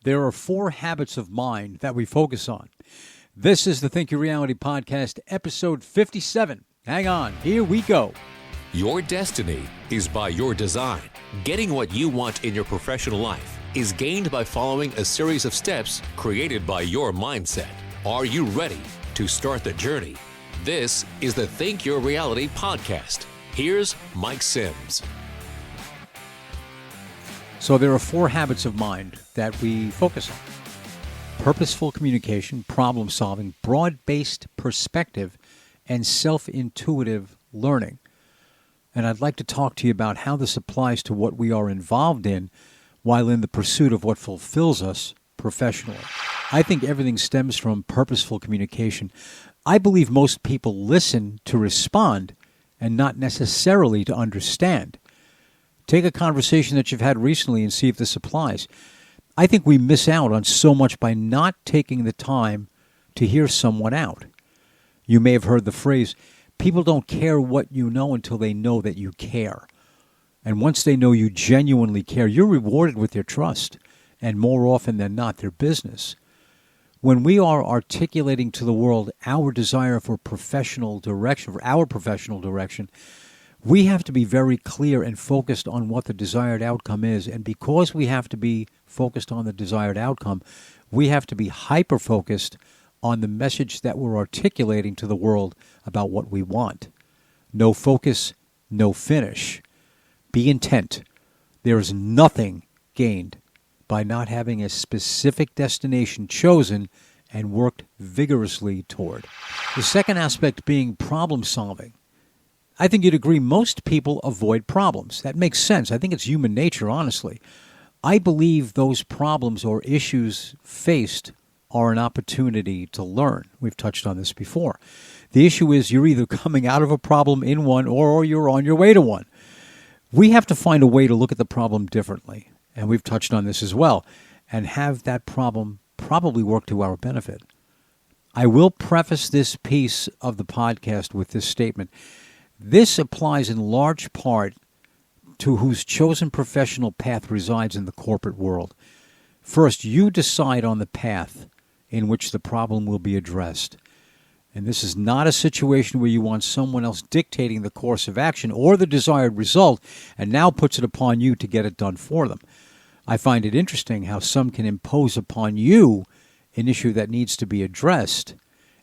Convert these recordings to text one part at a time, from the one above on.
There are 4 habits of mind that we focus on. This is the Think Your Reality Podcast, episode 57. Hang on, here we go. Your destiny is by your design. Getting what you want in your professional life is gained by following a series of steps created by your mindset. Are you ready to start the journey? This is the Think Your Reality Podcast. Here's Mike Sims. So there are 4 habits of mind that we focus on. Purposeful communication, problem solving, broad-based perspective, and self-intuitive learning. And I'd like to talk to you about how this applies to what we are involved in while in the pursuit of what fulfills us professionally. I think everything stems from purposeful communication. I believe most people listen to respond and not necessarily to understand. Take a conversation that you've had recently and see if this applies. I think we miss out on so much by not taking the time to hear someone out. You may have heard the phrase, people don't care what you know until they know that you care. And once they know you genuinely care, you're rewarded with their trust, and more often than not, their business. When we are articulating to the world our desire for professional direction, we have to be very clear and focused on what the desired outcome is. And because we have to be focused on the desired outcome, we have to be hyper-focused on the message that we're articulating to the world about what we want. No focus, no finish. Be intent. There is nothing gained by not having a specific destination chosen and worked vigorously toward. The second aspect being problem solving. I think you'd agree most people avoid problems. That makes sense. I think it's human nature, honestly. I believe those problems or issues faced are an opportunity to learn. We've touched on this before. The issue is you're either coming out of a problem in one or you're on your way to one. We have to find a way to look at the problem differently, and we've touched on this as well, and have that problem probably work to our benefit. I will preface this piece of the podcast with this statement. This applies in large part to whose chosen professional path resides in the corporate world. First, you decide on the path in which the problem will be addressed. And this is not a situation where you want someone else dictating the course of action or the desired result and now puts it upon you to get it done for them. I find it interesting how some can impose upon you an issue that needs to be addressed,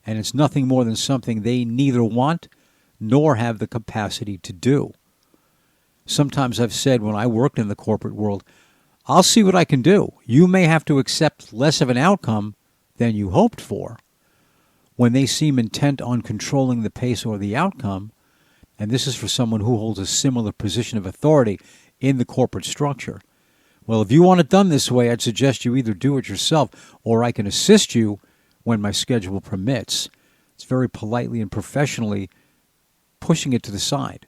and it's nothing more than something they neither want nor have the capacity to do. Sometimes I've said when I worked in the corporate world, I'll see what I can do. You may have to accept less of an outcome than you hoped for. When they seem intent on controlling the pace or the outcome, and this is for someone who holds a similar position of authority in the corporate structure. Well, if you want it done this way, I'd suggest you either do it yourself or I can assist you when my schedule permits. It's very politely and professionally pushing it to the side.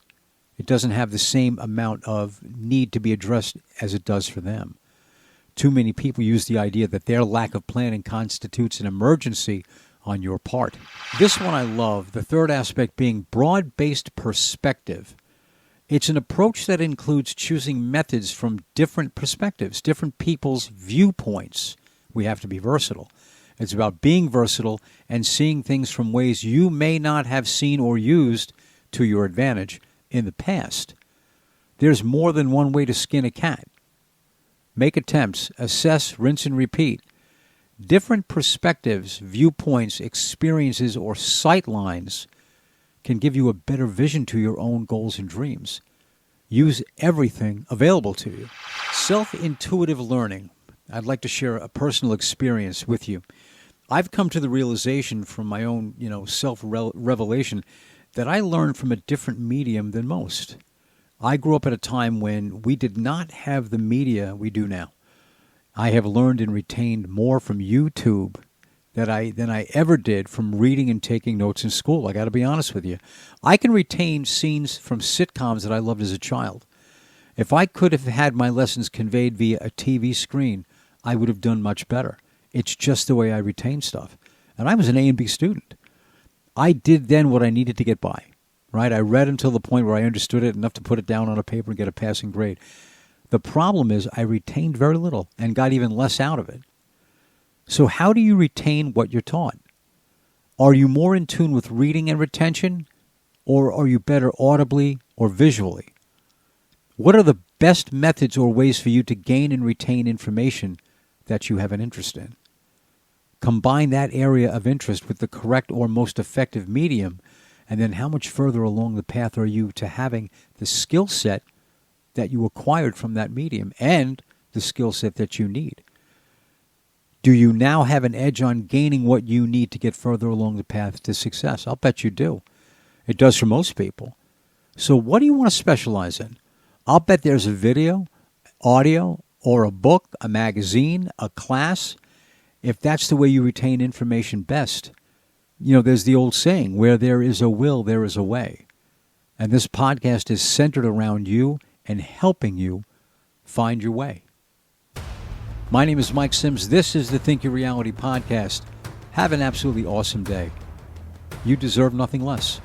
It doesn't have the same amount of need to be addressed as it does for them. Too many people use the idea that their lack of planning constitutes an emergency on your part. This one I love, the third aspect being broad-based perspective. It's an approach that includes choosing methods from different perspectives, different people's viewpoints. We have to be versatile. It's about being versatile and seeing things from ways you may not have seen or used to your advantage in the past. There's more than one way to skin a cat. Make attempts, assess, rinse, and repeat. Different perspectives, viewpoints, experiences, or sightlines can give you a better vision to your own goals and dreams. Use everything available to you. Self-intuitive learning. I'd like to share a personal experience with you. I've come to the realization from my own, self-revelation that I learned from a different medium than most. I grew up at a time when we did not have the media we do now. I have learned and retained more from YouTube than I ever did from reading and taking notes in school. I got to be honest with you. I can retain scenes from sitcoms that I loved as a child. If I could have had my lessons conveyed via a TV screen, I would have done much better. It's just the way I retain stuff. And I was an A and B student. I did then what I needed to get by, right? I read until the point where I understood it enough to put it down on a paper and get a passing grade. The problem is I retained very little and got even less out of it. So how do you retain what you're taught? Are you more in tune with reading and retention, or are you better audibly or visually? What are the best methods or ways for you to gain and retain information that you have an interest in? Combine that area of interest with the correct or most effective medium, and then how much further along the path are you to having the skill set that you acquired from that medium and the skill set that you need? Do you now have an edge on gaining what you need to get further along the path to success? I'll bet you do. It does for most people. So what do you want to specialize in? I'll bet there's a video, audio, or a book, a magazine, a class. If that's the way you retain information best, there's the old saying, where there is a will, there is a way. And this podcast is centered around you and helping you find your way. My name is Mike Sims. This is the Think Your Reality podcast. Have an absolutely awesome day. You deserve nothing less.